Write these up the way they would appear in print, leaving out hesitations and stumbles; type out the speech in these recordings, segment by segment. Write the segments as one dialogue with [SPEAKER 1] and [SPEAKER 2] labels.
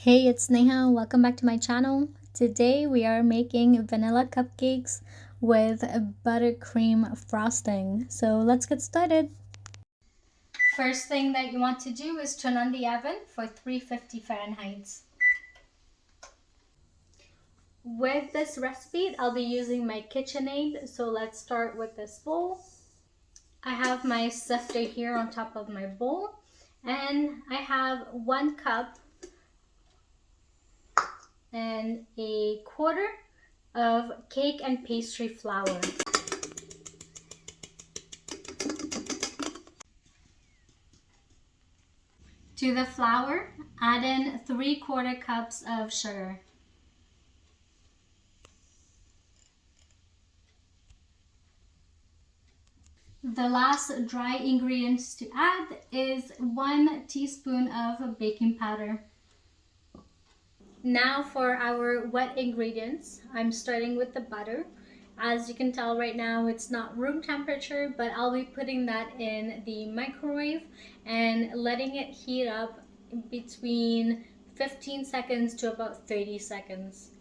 [SPEAKER 1] Hey, it's Neha. Welcome back to my channel. Today we are making vanilla cupcakes with buttercream frosting. So let's get started. First thing that you want to do is turn on the oven for 350 Fahrenheit. With this recipe, I'll be using my KitchenAid. So let's start with this bowl. I have my sifter here on top of my bowl, and I have 1 cup and a quarter of cake and pastry flour. To the flour, add in 3/4 cups of sugar. The last dry ingredients to add is 1 teaspoon of baking powder. Now for our wet ingredients, I'm starting with the butter. As you can tell right now, it's not room temperature, but I'll be putting that in the microwave and letting it heat up between 15 seconds to about 30 seconds.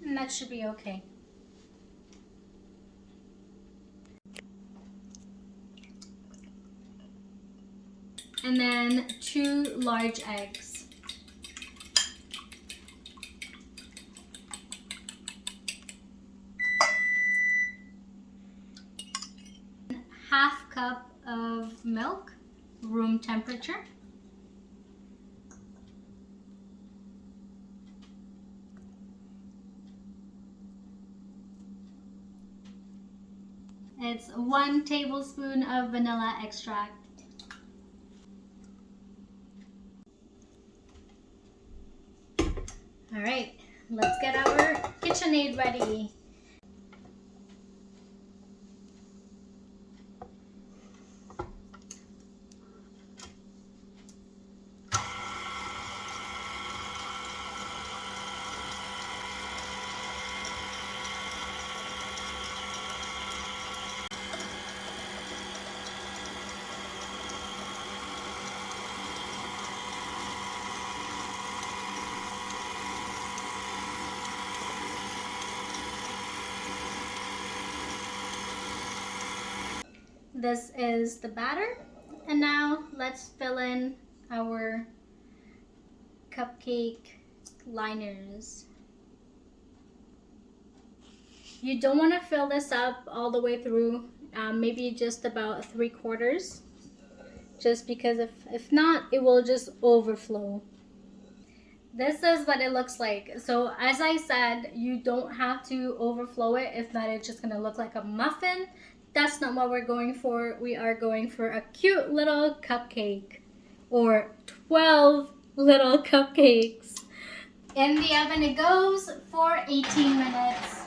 [SPEAKER 1] And that should be okay. And then 2 large eggs. Half cup of milk, room temperature. It's 1 tablespoon of vanilla extract. All right, let's get our KitchenAid ready. This is the batter, and now let's fill in our cupcake liners. You don't want to fill this up all the way through, maybe just about 3/4, just because if not, it will just overflow. This is what it looks like. So as I said, you don't have to overflow it. If not, it's just gonna look like a muffin. That's not what we're going for. We are going for a cute little cupcake, or 12 little cupcakes. In the oven it goes for 18 minutes.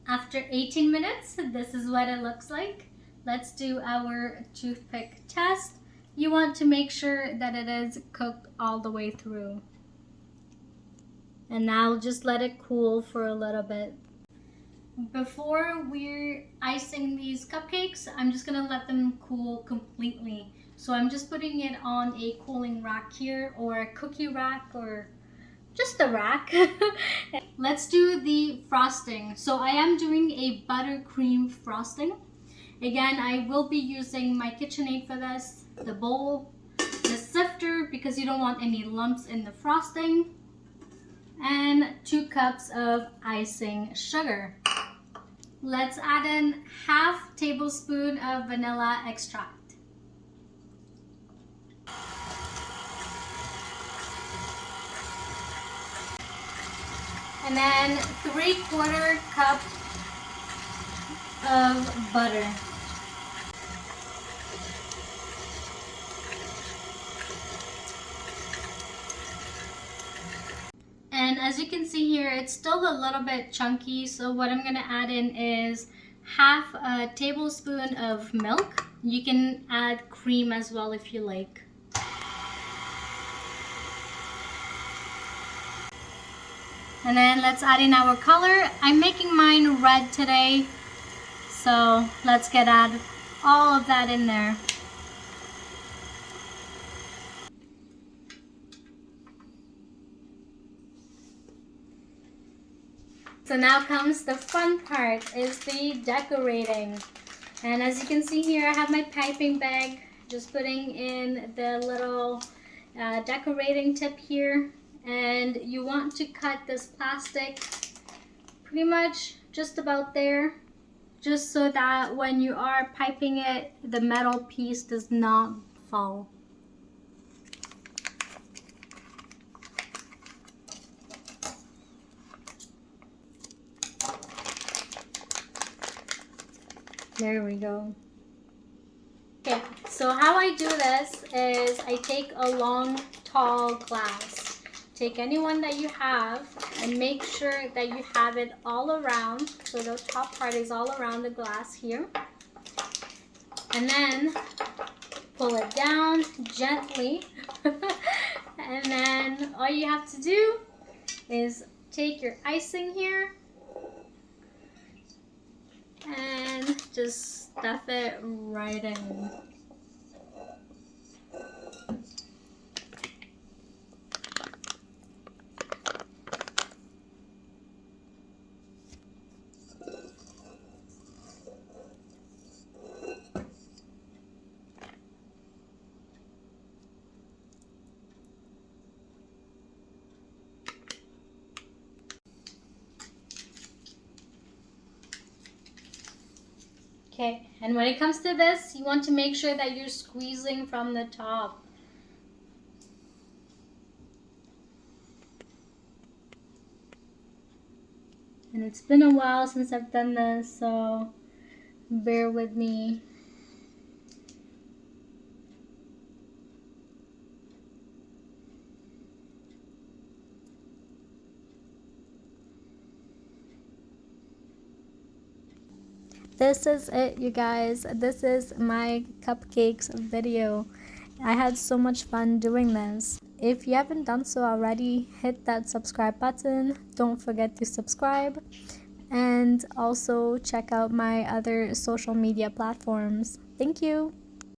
[SPEAKER 1] After 18 minutes, this is what it looks like. Let's do our toothpick test. You want to make sure that it is cooked all the way through. And now just let it cool for a little bit. Before we're icing these cupcakes, I'm just gonna let them cool completely. So I'm just putting it on a cooling rack here, or a cookie rack, or just a rack. Let's do the frosting. So I am doing a buttercream frosting. Again, I will be using my KitchenAid for this, the bowl, the sifter because you don't want any lumps in the frosting, and 2 cups of icing sugar. Let's add in 1/2 tablespoon of vanilla extract. And then 3/4 cup of butter. And as you can see here, it's still a little bit chunky, so what I'm gonna add in is 1/2 tablespoon of milk. You can add cream as well if you like. And then let's add in our color. I'm making mine red today, so let's add all of that in there. So now comes the fun part, is the decorating. And as you can see here, I have my piping bag, just putting in the little decorating tip here. And you want to cut this plastic pretty much just about there, just so that when you are piping it, the metal piece does not fall. There we go. Okay, so how I do this is I take a long, tall glass. Take any one that you have and make sure that you have it all around. So the top part is all around the glass here. And then pull it down gently. And then all you have to do is take your icing here and just stuff it right in. Okay, and when it comes to this, you want to make sure that you're squeezing from the top. And it's been a while since I've done this, so bear with me. This is it, you guys. This is my cupcakes video. I had so much fun doing this. If you haven't done so already, hit that subscribe button. Don't forget to subscribe. And also check out my other social media platforms. Thank you.